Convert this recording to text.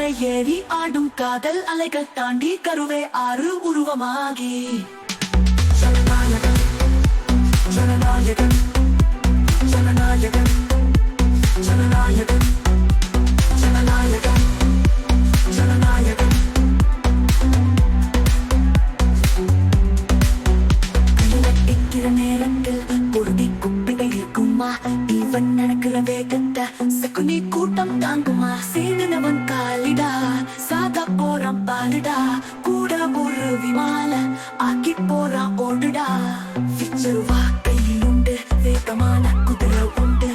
மலை ஏறி ஆடும் காதல் அலைகள் தாண்டி கருவே ஆறு உருவமாகி ஜனநாயகன் ஜனநாயகன் ஜனநாயகன் ஜனநாயகன் ஜனநாயகன் ஜனநாயகன் இக்கிற நேரத்தில் பொருதி குப்பிகை இருக்குமா இவன் நடக்கிற வேகத்தை சக்குனி கூட்டம் தாங்குமா சீனவன் காலிடா சாதா போறான் பாலுடா கூட ஒரு விமான ஆக்கி போறான் ஓடுடா விச்சருவா கையில் உண்டு வேகமான குதிரை உண்டு